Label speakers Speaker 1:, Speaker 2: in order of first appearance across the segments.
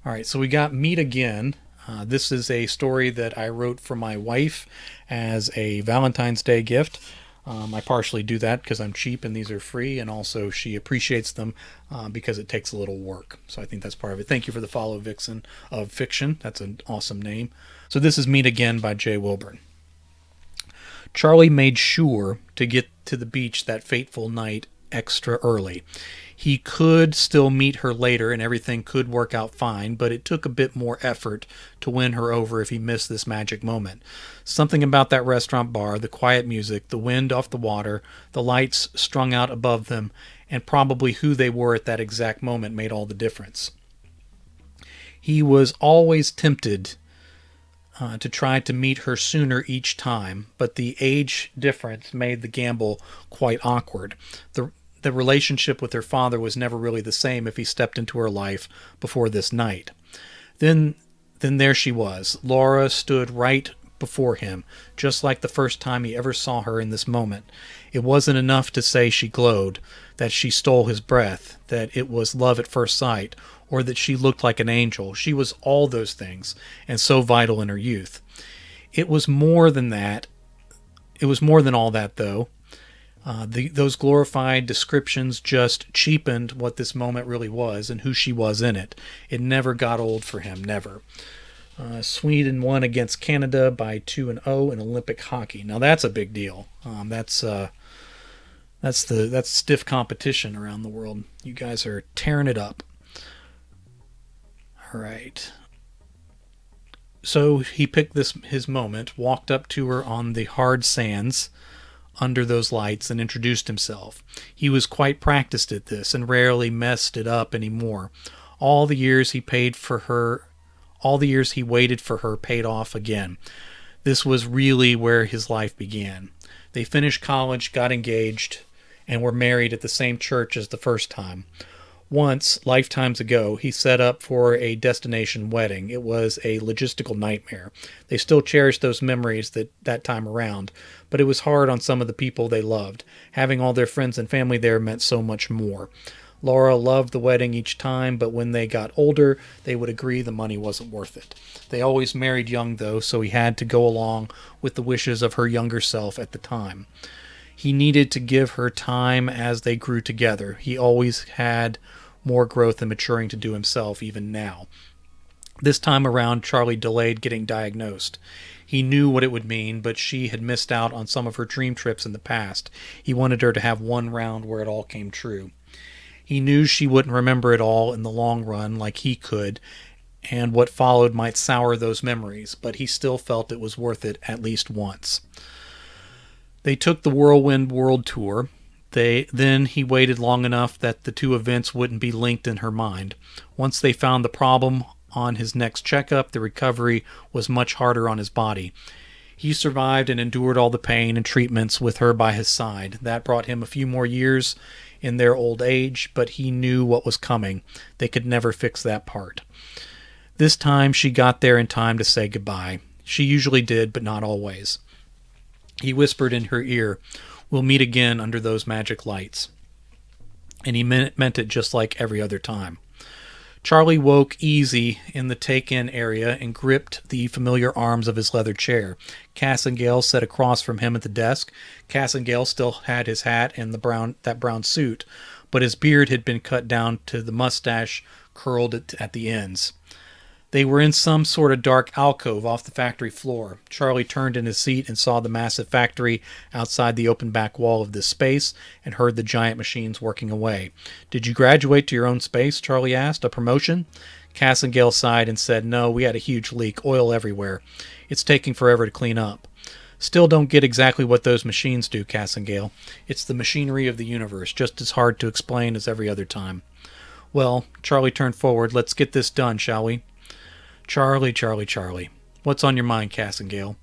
Speaker 1: All right, so we got Meet Again. This is a story that I wrote for my wife as a Valentine's Day gift. I partially do that because I'm cheap and these are free, and also she appreciates them because it takes a little work. So I think that's part of it. Thank you for the follow, Vixen of Fiction. That's an awesome name. So this is Meet Again by Jay Wilburn. Charlie made sure to get to the beach that fateful night extra early. He could still meet her later and everything could work out fine, but it took a bit more effort to win her over if he missed this magic moment. Something about that restaurant bar, the quiet music, the wind off the water, the lights strung out above them, and probably who they were at that exact moment made all the difference. He was always tempted to try to meet her sooner each time, but the age difference made the gamble quite awkward. The relationship with her father was never really the same if he stepped into her life before this night. Then then there she was. Laura stood right before him, just like the first time he ever saw her in this moment. It wasn't enough to say she glowed, that she stole his breath, that it was love at first sight, or that she looked like an angel. She was all those things, and so vital in her youth. It was more than that. It was more than all that, though. Those glorified descriptions just cheapened what this moment really was and who she was in it. It never got old for him, never. Sweden won against Canada by 2-0 in Olympic hockey. Now that's a big deal. That's stiff competition around the world. You guys are tearing it up. All right. So he picked his moment, walked up to her on the hard sands under those lights and introduced himself. He was quite practiced at this and rarely messed it up anymore. All the years he paid for her, all the years he waited for her paid off again. This was really where his life began. They finished college, got engaged, and were married at the same church as the first time. Once, lifetimes ago, he set up for a destination wedding. It was a logistical nightmare. They still cherish those memories that time around, but it was hard on some of the people they loved. Having all their friends and family there meant so much more. Laura loved the wedding each time, but when they got older, they would agree the money wasn't worth it. They always married young, though, so he had to go along with the wishes of her younger self at the time. He needed to give her time as they grew together. He always had more growth and maturing to do himself, even now. This time around, Charlie delayed getting diagnosed. He knew what it would mean, but she had missed out on some of her dream trips in the past. He wanted her to have one round where it all came true. He knew she wouldn't remember it all in the long run like he could, and what followed might sour those memories, but he still felt it was worth it at least once. They took the Whirlwind World Tour. Then he waited long enough that the two events wouldn't be linked in her mind. Once they found the problem on his next checkup, the recovery was much harder on his body. He survived and endured all the pain and treatments with her by his side. That brought him a few more years in their old age, but he knew what was coming. They could never fix that part. This time she got there in time to say goodbye. She usually did, but not always. He whispered in her ear, "We'll meet again under those magic lights." And he meant it just like every other time. Charlie woke easy in the take-in area and gripped the familiar arms of his leather chair. Cassangale sat across from him at the desk. Cassangale still had his hat and that brown suit, but his beard had been cut down to the mustache curled at the ends. They were in some sort of dark alcove off the factory floor. Charlie turned in his seat and saw the massive factory outside the open back wall of this space and heard the giant machines working away. "Did you graduate to your own space?" Charlie asked. "A promotion?" Cassangale sighed and said, "No, we had a huge leak, oil everywhere. It's taking forever to clean up." "Still don't get exactly what those machines do, Cassangale. It's the machinery of the universe, just as hard to explain as every other time." "Well," Charlie turned forward, "let's get this done, shall we?" Charlie. What's on your mind, Cassangale?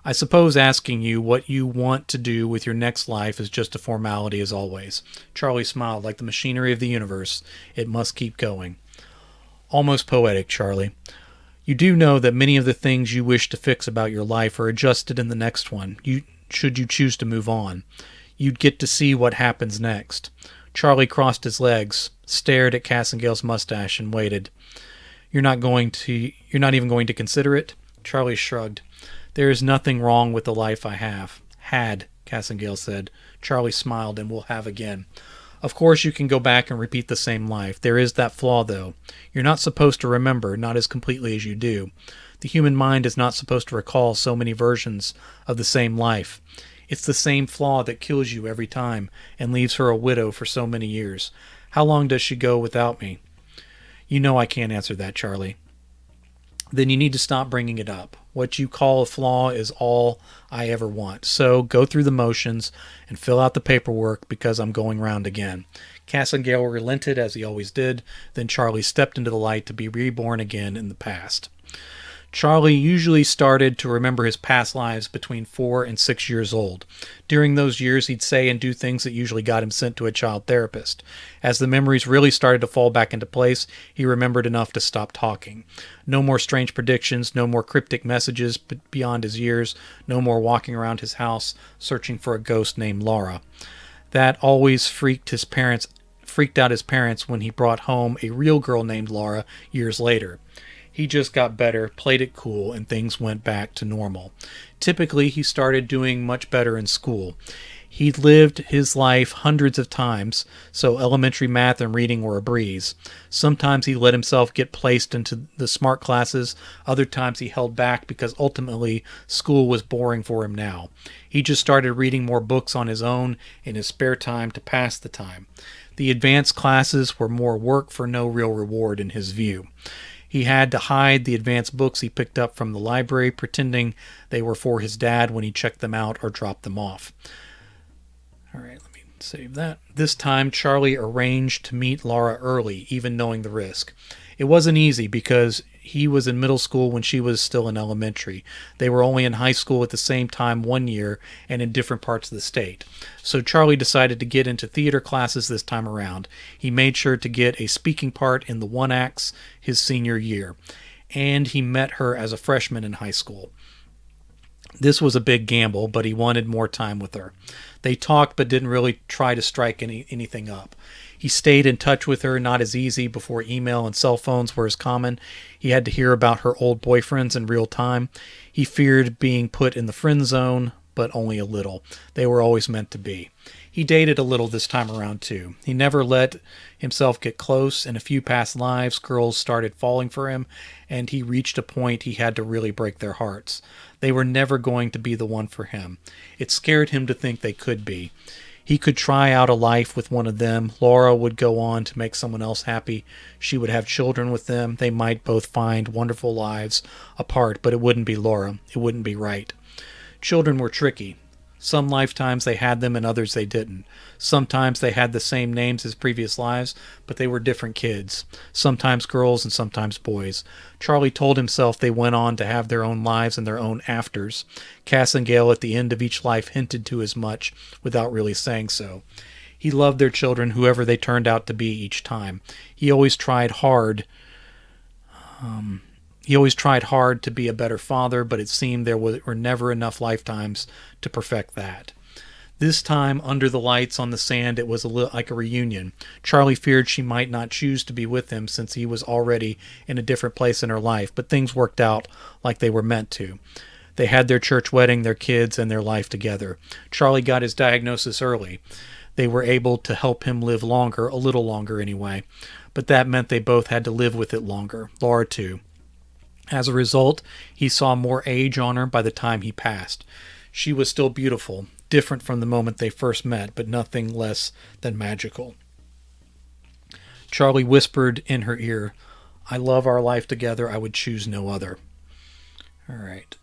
Speaker 1: "I suppose asking you what you want to do with your next life is just a formality as always." Charlie smiled. "Like the machinery of the universe, it must keep going." "Almost poetic, Charlie. You do know that many of the things you wish to fix about your life are adjusted in the next one, should you choose to move on. You'd get to see what happens next." Charlie crossed his legs, stared at Cassangale's mustache, and waited. You're not even going to consider it? Charlie shrugged. There is nothing wrong with the life I have. Had, Cassangale said. Charlie smiled. And will have again. Of course you can go back and repeat the same life. There is that flaw, though. You're not supposed to remember, not as completely as you do. The human mind is not supposed to recall so many versions of the same life. It's the same flaw that kills you every time and leaves her a widow for so many years. How long does she go without me? You know I can't answer that, Charlie. Then you need to stop bringing it up. What you call a flaw is all I ever want. So go through the motions and fill out the paperwork because I'm going round again. Cassangale relented as he always did. Then Charlie stepped into the light to be reborn again in the past. Charlie usually started to remember his past lives between 4 and 6 years old. During those years, he'd say and do things that usually got him sent to a child therapist. As the memories really started to fall back into place, he remembered enough to stop talking. No more strange predictions, no more cryptic messages beyond his years, no more walking around his house searching for a ghost named Laura. That always freaked out his parents when he brought home a real girl named Laura years later. He just got better, played it cool, and things went back to normal. Typically, he started doing much better in school. He'd lived his life hundreds of times, so elementary math and reading were a breeze. Sometimes he let himself get placed into the smart classes. Other times he held back because ultimately school was boring for him now. He just started reading more books on his own in his spare time to pass the time. The advanced classes were more work for no real reward in his view. He had to hide the advanced books he picked up from the library, pretending they were for his dad when he checked them out or dropped them off. All right, let me save that. This time, Charlie arranged to meet Laura early, even knowing the risk. It wasn't easy because he was in middle school when she was still in elementary. They were only in high school at the same time 1 year and in different parts of the state. So Charlie decided to get into theater classes this time around. He made sure to get a speaking part in the one acts his senior year. And he met her as a freshman in high school. This was a big gamble, but he wanted more time with her. They talked but didn't really try to strike anything up. He stayed in touch with her, not as easy before email and cell phones were as common. He had to hear about her old boyfriends in real time. He feared being put in the friend zone, but only a little. They were always meant to be. He dated a little this time around, too. He never let himself get close. In a few past lives, girls started falling for him, and he reached a point he had to really break their hearts. They were never going to be the one for him. It scared him to think they could be. He could try out a life with one of them. Laura would go on to make someone else happy. She would have children with them. They might both find wonderful lives apart, but it wouldn't be Laura. It wouldn't be right. Children were tricky. Some lifetimes they had them and others they didn't. Sometimes they had the same names as previous lives, but they were different kids. Sometimes girls and sometimes boys. Charlie told himself they went on to have their own lives and their own afters. Cassangale at the end of each life hinted to as much without really saying so. He loved their children, whoever they turned out to be each time. He always tried hard to be a better father, but it seemed there were never enough lifetimes to perfect that. This time, under the lights on the sand, it was like a reunion. Charlie feared she might not choose to be with him since he was already in a different place in her life, but things worked out like they were meant to. They had their church wedding, their kids, and their life together. Charlie got his diagnosis early. They were able to help him live longer, a little longer anyway, but that meant they both had to live with it longer. Laura, too. As a result, he saw more age on her by the time he passed. She was still beautiful, different from the moment they first met, but nothing less than magical. Charlie whispered in her ear, "I love our life together. I would choose no other." All right.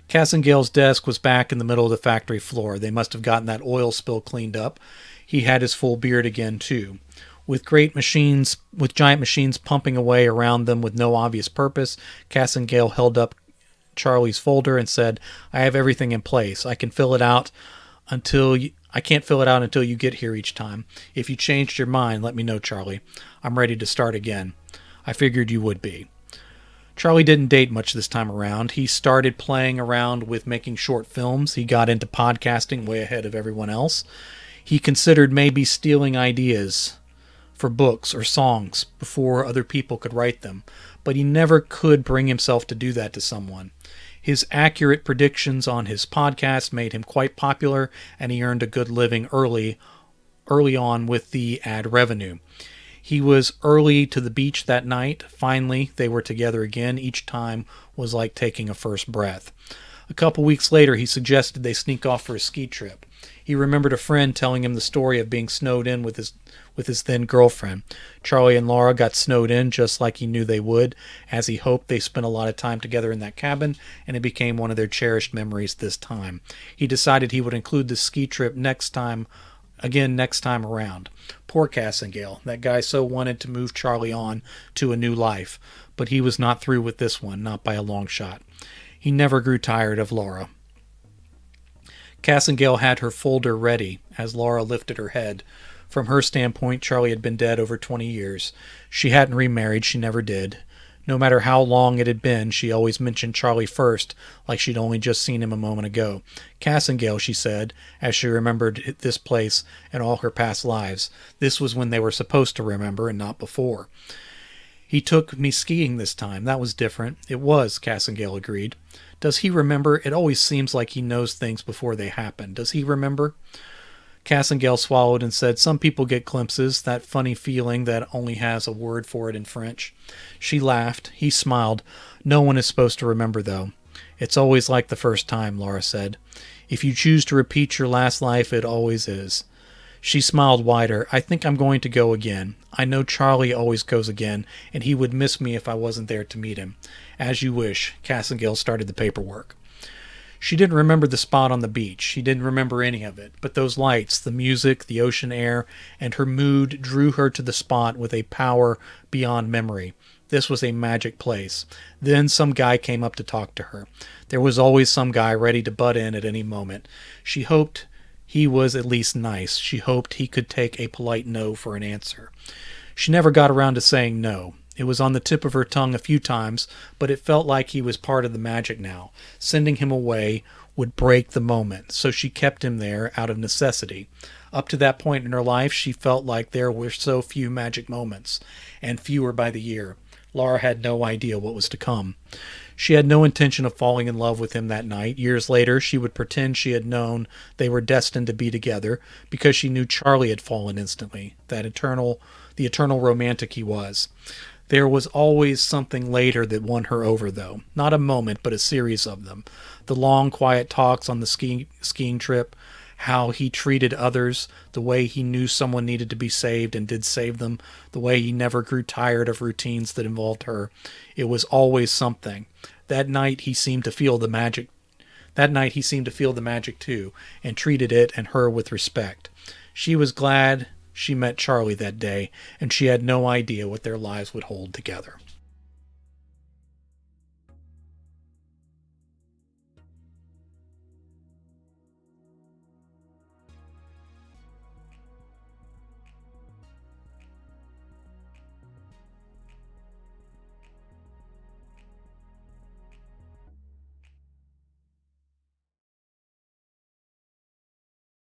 Speaker 1: Cassangale's desk was back in the middle of the factory floor. They must have gotten that oil spill cleaned up. He had his full beard again, too. With giant machines pumping away around them with no obvious purpose, Cassangale held up Charlie's folder and said, "I have everything in place. I can't fill it out until you get here each time. If you changed your mind, let me know, Charlie. I'm ready to start again. I figured you would be." Charlie didn't date much this time around. He started playing around with making short films. He got into podcasting way ahead of everyone else. He considered maybe stealing ideas for books or songs before other people could write them, but he never could bring himself to do that to someone. His accurate predictions on his podcast made him quite popular, and he earned a good living early on with the ad revenue. He was early to the beach that night. Finally, they were together again. Each time was like taking a first breath. A couple weeks later, he suggested they sneak off for a ski trip. He remembered a friend telling him the story of being snowed in with his then girlfriend. Charlie and Laura got snowed in just like he knew they would. As he hoped, they spent a lot of time together in that cabin, and it became one of their cherished memories this time. He decided he would include the ski trip next time around. Poor Cassengale. That guy so wanted to move Charlie on to a new life, but he was not through with this one, not by a long shot. He never grew tired of Laura. Cassengale had her folder ready as Laura lifted her head. From her standpoint, Charlie had been dead over 20 years. She hadn't remarried, she never did. No matter how long it had been, she always mentioned Charlie first, like she'd only just seen him a moment ago. Cassengale, she said, as she remembered this place and all her past lives. This was when they were supposed to remember and not before. He took me skiing this time. That was different. It was, Cassengale agreed. Does he remember? It always seems like he knows things before they happen. Does he remember? Cassengale swallowed and said, some people get glimpses, that funny feeling that only has a word for it in French. She laughed. He smiled. No one is supposed to remember, though. It's always like the first time, Laura said. If you choose to repeat your last life, it always is. She smiled wider. I think I'm going to go again. I know Charlie always goes again, and he would miss me if I wasn't there to meet him. As you wish. Cassengale started the paperwork. She didn't remember the spot on the beach. She didn't remember any of it. But those lights, the music, the ocean air, and her mood drew her to the spot with a power beyond memory. This was a magic place. Then some guy came up to talk to her. There was always some guy ready to butt in at any moment. She hoped he was at least nice. She hoped he could take a polite no for an answer. She never got around to saying no. It was on the tip of her tongue a few times, but it felt like he was part of the magic now. Sending him away would break the moment, so she kept him there out of necessity. Up to that point in her life, she felt like there were so few magic moments, and fewer by the year. Laura had no idea what was to come. She had no intention of falling in love with him that night. Years later, she would pretend she had known they were destined to be together because she knew Charlie had fallen instantly, the eternal romantic he was. There was always something later that won her over, though. Not a moment, but a series of them. The long, quiet talks on the skiing trip, how he treated others, the way he knew someone needed to be saved and did save them, the way he never grew tired of routines that involved her. It was always something. That night he seemed to feel the magic too, and treated it and her with respect. She was glad she met Charlie that day, and she had no idea what their lives would hold together.